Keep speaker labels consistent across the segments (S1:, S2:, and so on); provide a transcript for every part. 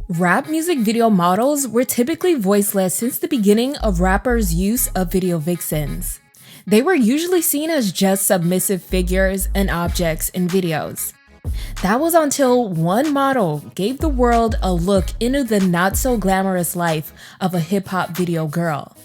S1: Rap music video models were typically voiceless since the beginning of rappers' use of video vixens. They were usually seen as just submissive figures and objects in videos. That was until one model gave the world a look into the not-so-glamorous life of a hip-hop video girl.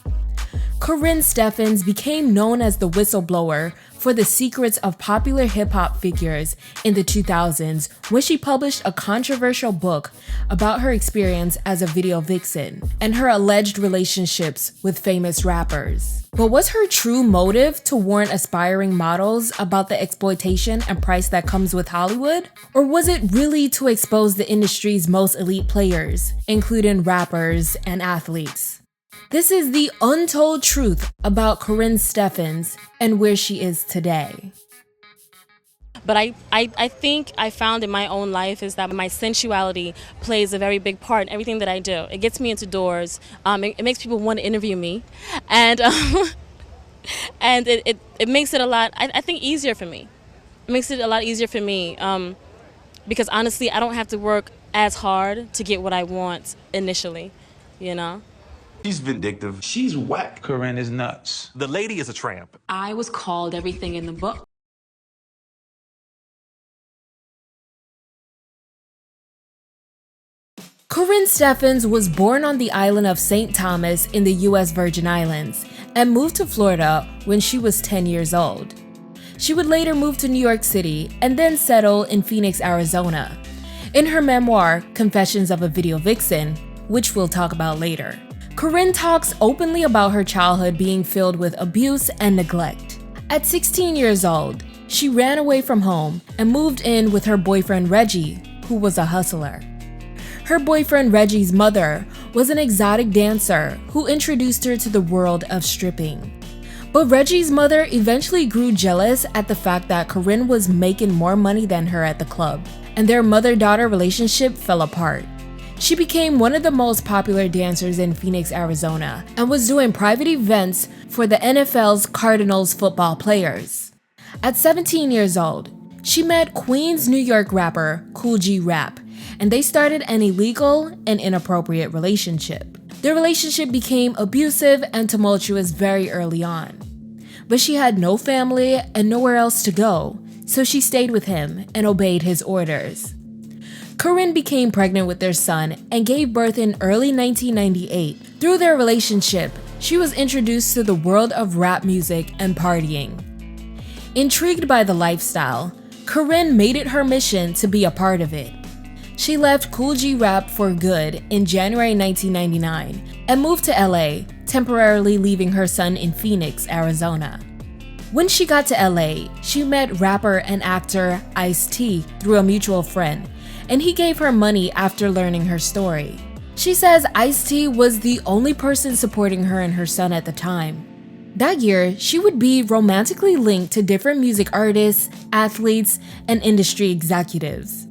S1: Karrine Steffans became known as the Whistleblower for the secrets of popular hip-hop figures in the 2000s when she published a controversial book about her experience as a video vixen and her alleged relationships with famous rappers. But was her true motive to warn aspiring models about the exploitation and price that comes with Hollywood? Or was it really to expose the industry's most elite players, including rappers and athletes? This is the untold truth about Karrine Steffans and where she is today.
S2: But I think I found in my own life is that my sensuality plays a very big part in everything that I do. It gets me into doors. It makes people want to interview me, and and it makes it a lot. I think easier for me. It makes it a lot easier for me because honestly, I don't have to work as hard to get what I want initially, you know.
S3: She's vindictive. She's whack.
S4: Karrine is nuts.
S3: The lady is a tramp.
S5: I was called everything in the book.
S1: Karrine Steffans was born on the island of St. Thomas in the US Virgin Islands and moved to Florida when she was 10 years old. She would later move to New York City and then settle in Phoenix, Arizona. In her memoir, Confessions of a Video Vixen, which we'll talk about later, Karrine talks openly about her childhood being filled with abuse and neglect. At 16 years old, she ran away from home and moved in with her boyfriend Reggie, who was a hustler. Her boyfriend Reggie's mother was an exotic dancer who introduced her to the world of stripping. But Reggie's mother eventually grew jealous at the fact that Karrine was making more money than her at the club, and their mother-daughter relationship fell apart. She became one of the most popular dancers in Phoenix, Arizona, and was doing private events for the NFL's Cardinals football players. At 17 years old, she met Queens, New York rapper Kool G Rap, and they started an illegal and inappropriate relationship. Their relationship became abusive and tumultuous very early on. But she had no family and nowhere else to go, so she stayed with him and obeyed his orders. Karrine became pregnant with their son and gave birth in early 1998. Through their relationship, she was introduced to the world of rap music and partying. Intrigued by the lifestyle, Karrine made it her mission to be a part of it. She left Kool G Rap for good in January 1999 and moved to LA, temporarily leaving her son in Phoenix, Arizona. When she got to LA, she met rapper and actor Ice-T through a mutual friend, and he gave her money after learning her story. She says Ice-T was the only person supporting her and her son at the time. That year, she would be romantically linked to different music artists, athletes, and industry executives.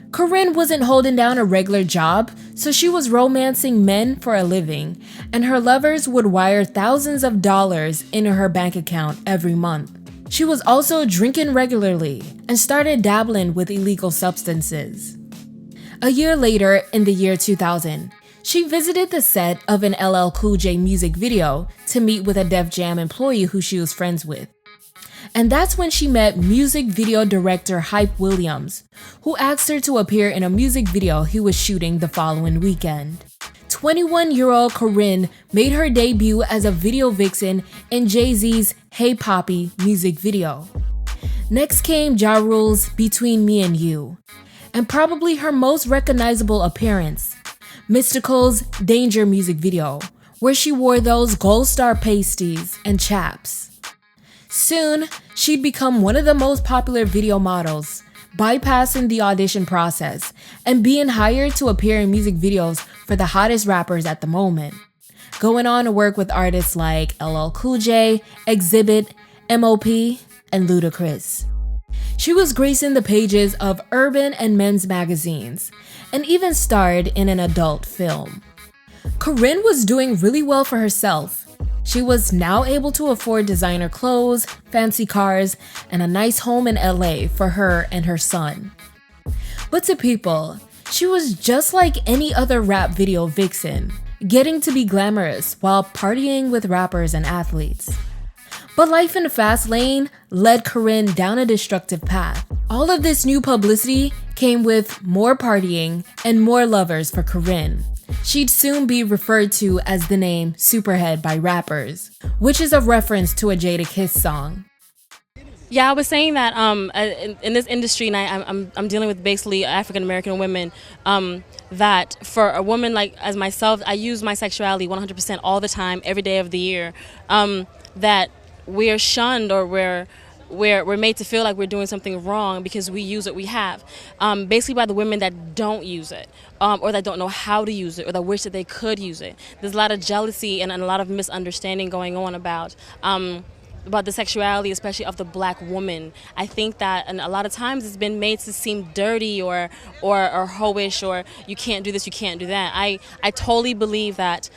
S1: Karrine wasn't holding down a regular job, so she was romancing men for a living, and her lovers would wire thousands of dollars into her bank account every month. She was also drinking regularly and started dabbling with illegal substances. A year later, in the year 2000, she visited the set of an LL Cool J music video to meet with a Def Jam employee who she was friends with. And that's when she met music video director Hype Williams, who asked her to appear in a music video he was shooting the following weekend. 21-year-old Karrine made her debut as a video vixen in Jay-Z's Hey Poppy music video. Next came Ja Rule's Between Me and You, and probably her most recognizable appearance, Mystikal's Danger music video, where she wore those Gold Star pasties and chaps. Soon, she'd become one of the most popular video models, bypassing the audition process and being hired to appear in music videos for the hottest rappers at the moment, going on to work with artists like LL Cool J, Exhibit, M.O.P., and Ludacris. She was gracing the pages of urban and men's magazines, and even starred in an adult film. Karrine was doing really well for herself. She was now able to afford designer clothes, fancy cars, and a nice home in LA for her and her son. But to people, She was just like any other rap video vixen, getting to be glamorous while partying with rappers and athletes. But life in the fast lane led Karrine down a destructive path. All of this new publicity came with more partying and more lovers for Karrine. She'd soon be referred to as the name Superhead by rappers, which is a reference to a Jada Kiss song.
S2: Yeah, I was saying that in this industry, and I'm dealing with basically African American women, that for a woman like as myself, I use my sexuality 100% all the time, every day of the year, that we're shunned or we're made to feel like we're doing something wrong because we use what we have, basically by the women that don't use it, or that don't know how to use it, or that wish that they could use it. There's a lot of jealousy and a lot of misunderstanding going on about the sexuality, especially of the black woman. I think that, and a lot of times it's been made to seem dirty or hoish, or you can't do this, you can't do that. I totally believe that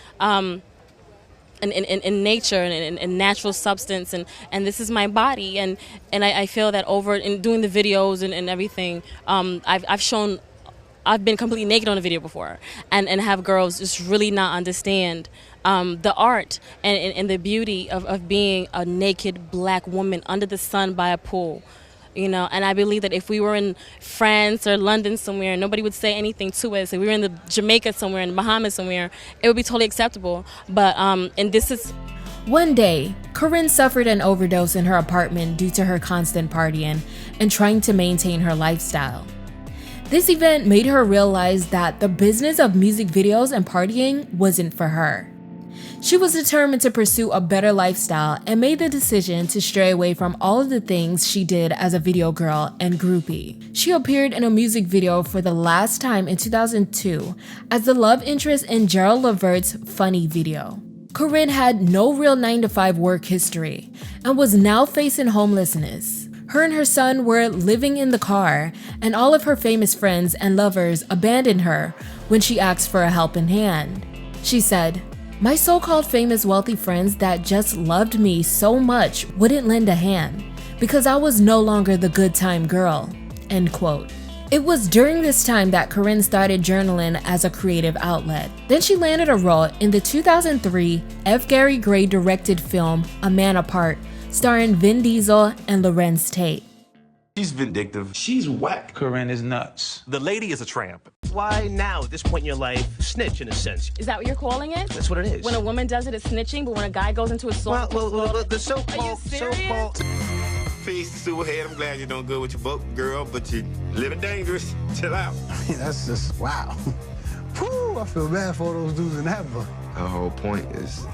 S2: in nature and in natural substance, and this is my body, and I feel that over in doing the videos and everything, I've been completely naked on a video before, and have girls just really not understand the art and the beauty of being a naked black woman under the sun by a pool. You know, and I believe that if we were in France or London somewhere, nobody would say anything to us. If we were in the Jamaica somewhere, in the Bahamas somewhere, it would be totally acceptable. But and this is.
S1: One day, Karrine suffered an overdose in her apartment due to her constant partying and trying to maintain her lifestyle. This event made her realize that the business of music videos and partying wasn't for her. She was determined to pursue a better lifestyle and made the decision to stray away from all of the things she did as a video girl and groupie. She appeared in a music video for the last time in 2002 as the love interest in Gerald Levert's Funny video. Karrine had no real 9-to-5 work history and was now facing homelessness. Her and her son were living in the car, and all of her famous friends and lovers abandoned her when she asked for a helping hand. She said, "My so-called famous wealthy friends that just loved me so much wouldn't lend a hand because I was no longer the good time girl." End quote. It was during this time that Karrine started journaling as a creative outlet. Then she landed a role in the 2003 F. Gary Gray directed film A Man Apart, starring Vin Diesel and Lorenz Tate.
S3: She's vindictive. She's whack.
S4: Karrine is nuts.
S3: The lady is a tramp.
S6: Why now, at this point in your life, snitch in a sense?
S2: Is that what you're calling it?
S6: That's what it is.
S2: When a woman does it, it's snitching, but when a guy goes into a song,
S6: well, the
S2: Are you serious?
S7: Peace, Superhead. I'm glad you're doing good with your book, girl, but you're living dangerous. Chill out.
S8: That's just, wow. Whew, I feel bad for those dudes in that book.
S7: Her whole point is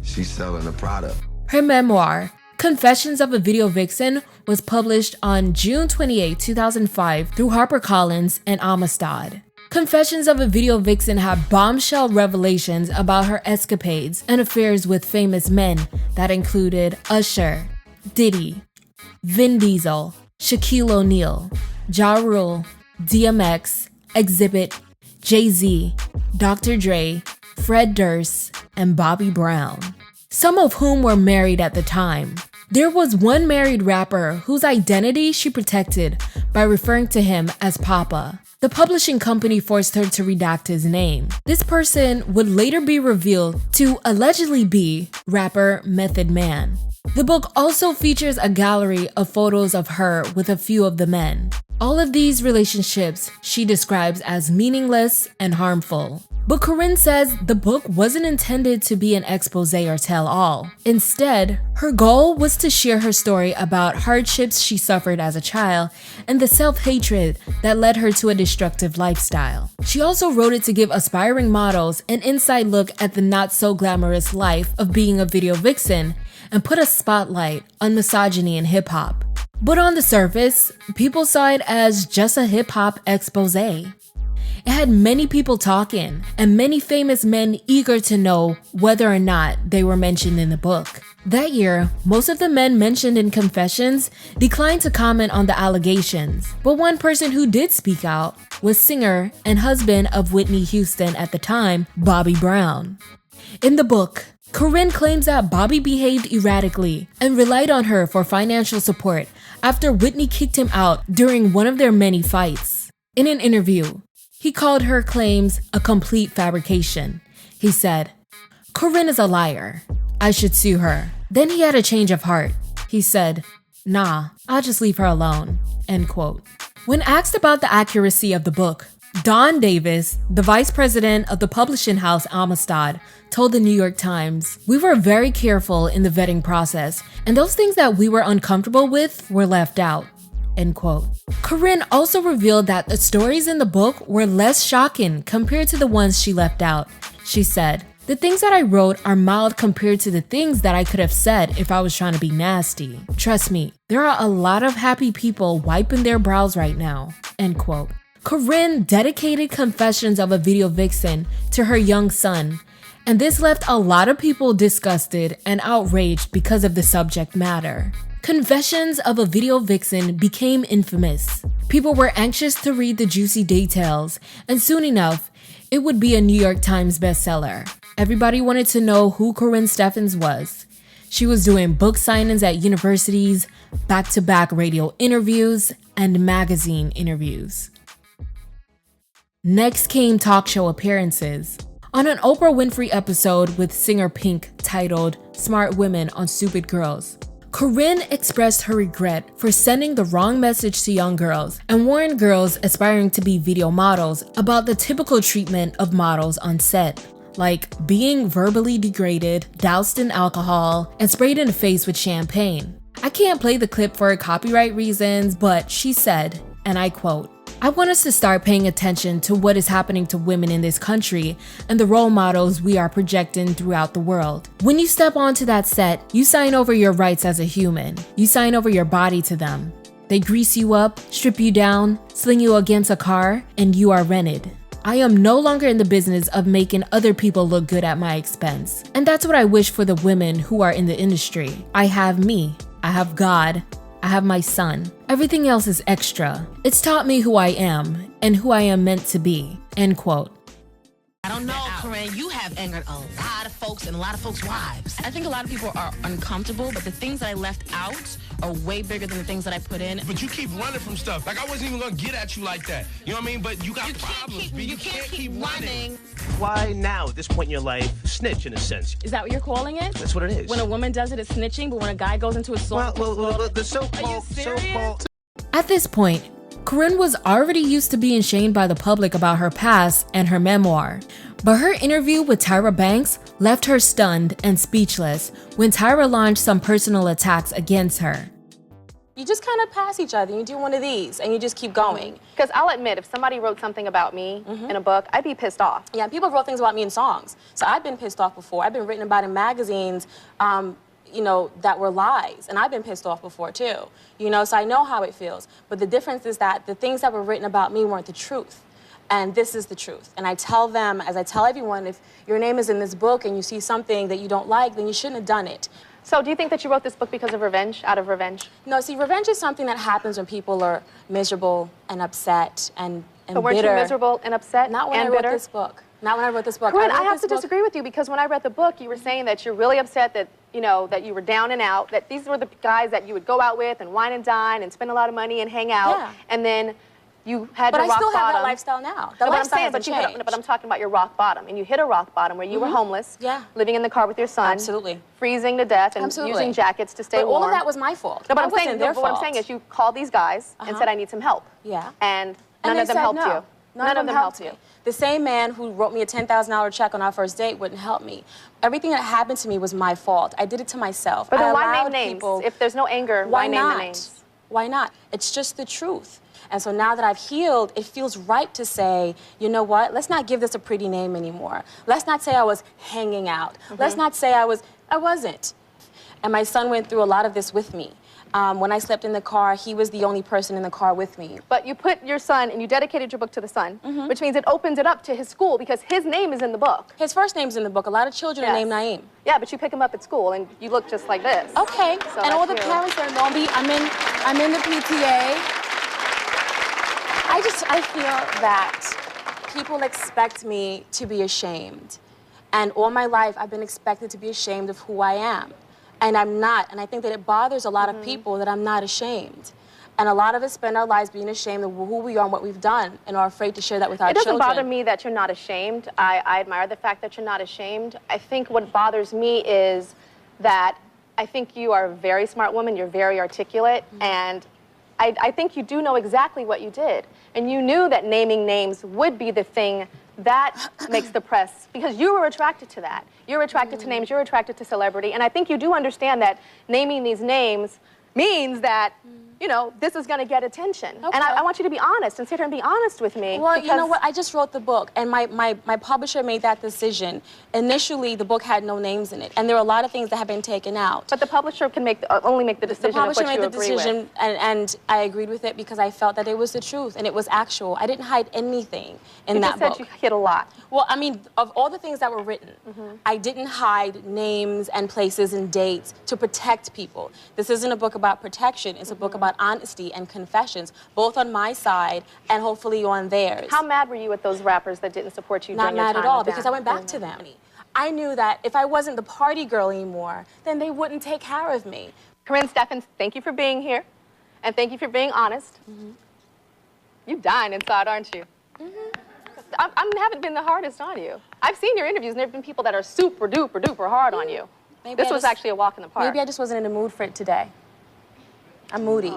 S7: she's selling a product.
S1: Her memoir, Confessions of a Video Vixen, was published on June 28, 2005 through HarperCollins and Amistad. Confessions of a Video Vixen had bombshell revelations about her escapades and affairs with famous men that included Usher, Diddy, Vin Diesel, Shaquille O'Neal, Ja Rule, DMX, Exhibit, Jay-Z, Dr. Dre, Fred Durst, and Bobby Brown, some of whom were married at the time. There was one married rapper whose identity she protected by referring to him as Papa. The publishing company forced her to redact his name. This person would later be revealed to allegedly be rapper Method Man. The book also features a gallery of photos of her with a few of the men. All of these relationships she describes as meaningless and harmful. But Karrine says the book wasn't intended to be an expose or tell-all. Instead, her goal was to share her story about hardships she suffered as a child and the self-hatred that led her to a destructive lifestyle. She also wrote it to give aspiring models an inside look at the not-so-glamorous life of being a video vixen and put a spotlight on misogyny in hip-hop. But on the surface, people saw it as just a hip-hop expose. It had many people talking and many famous men eager to know whether or not they were mentioned in the book. That year, most of the men mentioned in Confessions declined to comment on the allegations, but one person who did speak out was singer and husband of Whitney Houston at the time, Bobby Brown. In the book, Karrine claims that Bobby behaved erratically and relied on her for financial support after Whitney kicked him out during one of their many fights. In an interview, He called her claims a complete fabrication. He said, "Karrine is a liar. I should sue her." Then he had a change of heart. He said, "Nah, I'll just leave her alone." End quote. When asked about the accuracy of the book, Don Davis, the vice president of the publishing house Amistad, told the New York Times, "We were very careful in the vetting process, and those things that we were uncomfortable with were left out." End quote. Karrine also revealed that the stories in the book were less shocking compared to the ones she left out. She said, "The things that I wrote are mild compared to the things that I could have said if I was trying to be nasty. Trust me, there are a lot of happy people wiping their brows right now." End quote. Karrine dedicated Confessions of a Video Vixen to her young son, and this left a lot of people disgusted and outraged because of the subject matter. Confessions of a Video Vixen became infamous. People were anxious to read the juicy details, and soon enough, it would be a New York Times bestseller. Everybody wanted to know who Karrine Steffans was. She was doing book signings at universities, back-to-back radio interviews, and magazine interviews. Next came talk show appearances. On an Oprah Winfrey episode with singer Pink titled "Smart Women on Stupid Girls," Karrine expressed her regret for sending the wrong message to young girls and warned girls aspiring to be video models about the typical treatment of models on set, like being verbally degraded, doused in alcohol, and sprayed in the face with champagne. I can't play the clip for copyright reasons, but she said, and I quote, "I want us to start paying attention to what is happening to women in this country and the role models we are projecting throughout the world. When you step onto that set, you sign over your rights as a human. You sign over your body to them. They grease you up, strip you down, sling you against a car, and you are rented. I am no longer in the business of making other people look good at my expense. And that's what I wish for the women who are in the industry. I have me. I have God. I have my son. Everything else is extra. It's taught me who I am and who I am meant to be." End quote.
S4: I don't know, Karrine, you have angered a lot of folks and a lot of folks' wives.
S2: I think a lot of people are uncomfortable, but the things that I left out are way bigger than the things that I put in.
S6: But you keep running from stuff. Like, I wasn't even gonna get at you like that. You know what I mean? But you got problems.
S4: You can't keep running.
S6: Why now, at this point in your life, snitch in a sense?
S2: Is that what you're calling it?
S6: That's what it is.
S2: When a woman does it, it's snitching, but when a guy goes into a song,
S6: Well, the
S2: Are you serious?
S1: At this point, Karrine was already used to being shamed by the public about her past and her memoir, but her interview with Tyra Banks left her stunned and speechless when Tyra launched some personal attacks against her.
S2: you just kind of pass each other. You do one of these, and you just keep going.
S9: Because I'll admit, if somebody wrote something about me in a book, I'd be pissed off.
S2: Yeah, people wrote things about me in songs. So I've been pissed off before. I've been written about in magazines, you know, that were lies. And I've been pissed off before, too. You know, so I know how it feels. But the difference is that the things that were written about me weren't the truth. And this is the truth. And I tell them, as I tell everyone, if your name is in this book and you see something that you don't like, then you shouldn't have done it.
S9: So do you think that you wrote this book because of revenge, out of revenge?
S2: No, see, revenge is something that happens when people are miserable and upset and
S9: So weren't
S2: bitter.
S9: you miserable and upset
S2: Not when
S9: and
S2: I wrote
S9: bitter?
S2: this book. Not when I wrote this book.
S9: Karrine,
S2: I
S9: I have to disagree with you because when I read the book, you were saying that you're really upset that, you know, that you were down and out, that these were the guys that you would go out with and wine and dine and spend a lot of money and hang out.
S2: Yeah.
S9: And then you had
S2: But
S9: your
S2: I
S9: rock
S2: still have that
S9: bottom.
S2: lifestyle now.
S9: No,
S2: That
S9: but I'm
S2: lifestyle
S9: saying,
S2: hasn't changed.
S9: but I'm talking about your rock bottom. And you hit a rock bottom where you were homeless,
S2: Yeah.
S9: living in the car with your son,
S2: Absolutely.
S9: freezing to death and
S2: Absolutely.
S9: using jackets to stay
S2: But
S9: warm.
S2: all of that was my fault.
S9: No, but
S2: That
S9: I'm saying,
S2: wasn't their
S9: but what I'm
S2: fault.
S9: saying is you called these guys and said, I need some help.
S2: Yeah.
S9: And
S2: And
S9: none
S2: they
S9: of them
S2: said
S9: helped
S2: no.
S9: you.
S2: None of them helped
S9: you.
S2: me. The same man who wrote me a $10,000 check on our first date wouldn't help me. Everything that happened to me was my fault. I did it to myself.
S9: But then
S2: I
S9: why name
S2: allowed
S9: names?
S2: people-
S9: If there's no anger, why name the names?
S2: Why not? It's just the truth. And so now that I've healed, it feels right to say, you know what? Let's not give this a pretty name anymore. Let's not say I was hanging out. Let's not say I wasn't. And my son went through a lot of this with me. When I slept in the car, he was the only person in the car with me.
S9: But you put your son, and you dedicated your book to the son, which means it opens it up to his school because his name is in the book.
S2: His first name's in the book. A lot of children are named Naeem.
S9: Yeah, but you pick him up at school, and you look just like this.
S2: Okay,
S9: So
S2: and all the
S9: that's you.
S2: parents that know me, I'm in the PTA. I feel that people expect me to be ashamed. And all my life, I've been expected to be ashamed of who I am. And I'm not. And I think that it bothers a lot of people that I'm not ashamed. And a lot of us spend our lives being ashamed of who we are and what we've done and are afraid to share that with our children.
S9: It doesn't bother me that you're not ashamed. I admire the fact that you're not ashamed. I think what bothers me is that I think you are a very smart woman, you're very articulate, and I think you do know exactly what you did. And you knew that naming names would be the thing that makes the press, because you were attracted to that. You're attracted to names, you're attracted to celebrity, and I think you do understand that naming these names means that, you know, this is going to get attention. Okay. And I want you to be honest and sit here and be honest with me.
S2: Well, you know what? I just wrote the book, and my publisher made that decision. Initially, the book had no names in it, and there are a lot of things that have been taken out.
S9: But the publisher can only make the decision of what you agree with. The publisher made the decision, and I agreed with it because I felt that it was the truth, and it was actual. I didn't hide anything in that book. You just said you hid a lot.
S2: Well, I mean, of all the things that were written, I didn't hide names and places and dates to protect people. This isn't a book about protection. It's a book about honesty and confessions, both on my side and hopefully on theirs.
S9: How mad were you at those rappers that didn't support you during your time?
S2: Not mad at all, because I went back to them. I knew that if I wasn't the party girl anymore, then they wouldn't take care of me.
S9: Karrine Steffans, thank you for being here, and thank you for being honest. You're dying inside, aren't you? I haven't been the hardest on you. I've seen your interviews, and there have been people that are super duper duper hard on you. This was actually a walk in the park.
S2: Maybe I just wasn't in the mood for it today. I'm moody.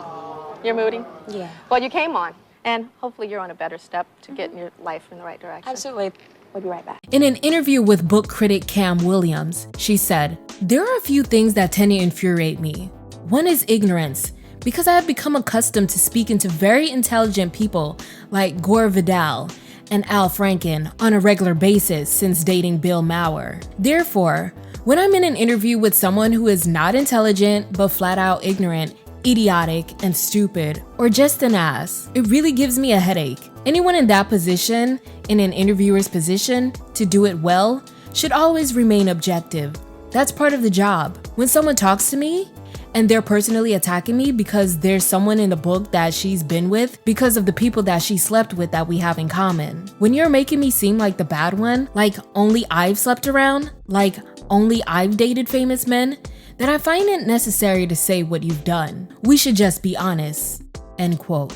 S9: You're moody?
S2: Yeah.
S9: Well, you came on, and hopefully you're on a better step to get your life in the right direction.
S2: Absolutely. We'll be right back.
S1: In an interview with book critic Cam Williams, she said, "There are a few things that tend to infuriate me. One is ignorance, because I have become accustomed to speaking to very intelligent people like Gore Vidal and Al Franken on a regular basis since dating Bill Maher. Therefore, when I'm in an interview with someone who is not intelligent but flat out ignorant, idiotic and stupid, or just an ass, it really gives me a headache. Anyone in that position, in an interviewer's position, to do it well, should always remain objective. That's part of the job. When someone talks to me, and they're personally attacking me because there's someone in the book that she's been with because of the people that she slept with that we have in common. When you're making me seem like the bad one, like only I've slept around, like only I've dated famous men, then I find it necessary to say what you've done. We should just be honest." End quote.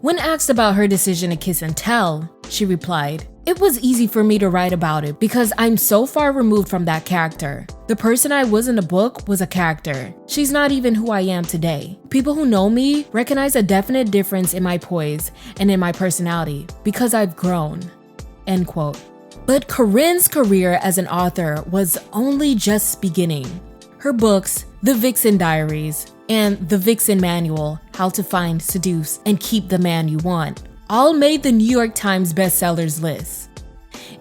S1: When asked about her decision to kiss and tell, she replied, "It was easy for me to write about it because I'm so far removed from that character. The person I was in the book was a character. She's not even who I am today. People who know me recognize a definite difference in my poise and in my personality because I've grown." End quote. But Karrine's career as an author was only just beginning. Her books, The Vixen Diaries and The Vixen Manual, How to Find, Seduce, and Keep the Man You Want, all made the New York Times bestsellers list.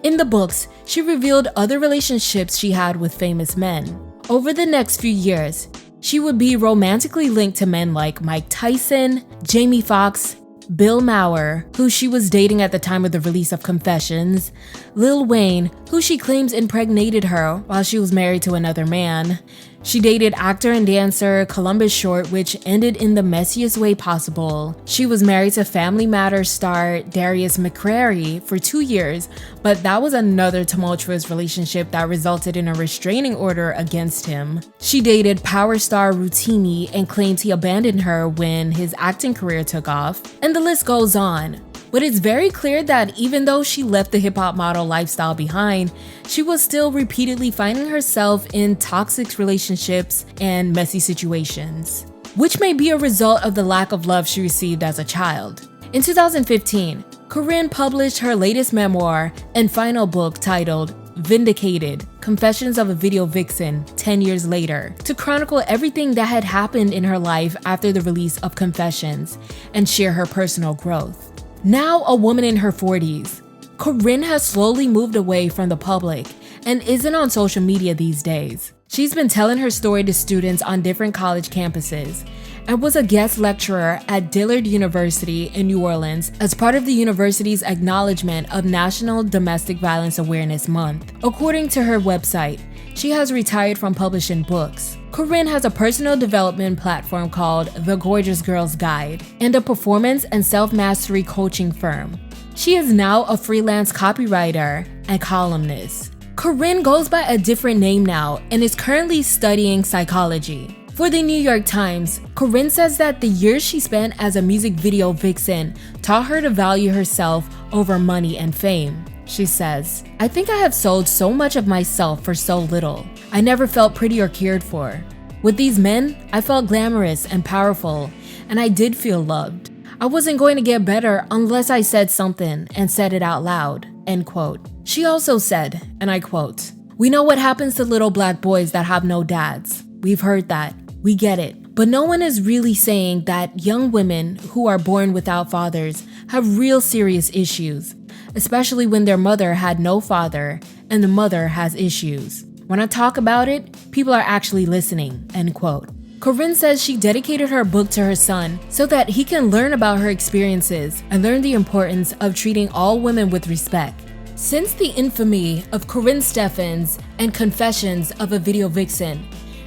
S1: In the books, she revealed other relationships she had with famous men. Over the next few years, she would be romantically linked to men like Mike Tyson, Jamie Foxx, Bill Maher, who she was dating at the time of the release of Confessions, Lil Wayne, who she claims impregnated her while she was married to another man. She dated actor and dancer Columbus Short, which ended in the messiest way possible. She was married to Family Matters star Darius McCrary for 2 years, but that was another tumultuous relationship that resulted in a restraining order against him. She dated power star Rutini and claimed he abandoned her when his acting career took off, and the list goes on. But it's very clear that even though she left the hip-hop model lifestyle behind, she was still repeatedly finding herself in toxic relationships and messy situations, which may be a result of the lack of love she received as a child. In 2015, Karrine published her latest memoir and final book titled Vindicated: Confessions of a Video Vixen 10 years later, to chronicle everything that had happened in her life after the release of Confessions and share her personal growth. Now a woman in her 40s, Karrine has slowly moved away from the public and isn't on social media these days. She's been telling her story to students on different college campuses and was a guest lecturer at Dillard University in New Orleans as part of the university's acknowledgement of National Domestic Violence Awareness Month. According to her website, she has retired from publishing books. Karrine has a personal development platform called The Gorgeous Girl's Guide and a performance and self-mastery coaching firm. She is now a freelance copywriter and columnist. Karrine goes by a different name now and is currently studying psychology. For the New York Times, Karrine says that the years she spent as a music video vixen taught her to value herself over money and fame. She says, "I think I have sold so much of myself for so little. I never felt pretty or cared for. With these men, I felt glamorous and powerful, and I did feel loved. I wasn't going to get better unless I said something and said it out loud." End quote. She also said, and I quote, "We know what happens to little black boys that have no dads. We've heard that. We get it. But no one is really saying that young women who are born without fathers have real serious issues, especially when their mother had no father and the mother has issues. When I talk about it, people are actually listening." End quote. Karrine says she dedicated her book to her son so that he can learn about her experiences and learn the importance of treating all women with respect. Since the infamy of Karrine Steffans and Confessions of a Video Vixen,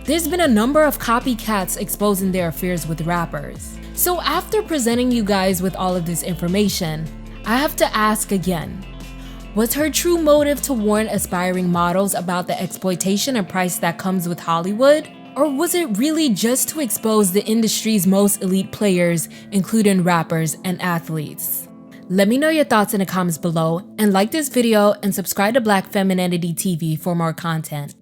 S1: there's been a number of copycats exposing their affairs with rappers. So after presenting you guys with all of this information, I have to ask again, was her true motive to warn aspiring models about the exploitation and price that comes with Hollywood? Or was it really just to expose the industry's most elite players, including rappers and athletes? Let me know your thoughts in the comments below, and like this video and subscribe to Black Femininity TV for more content.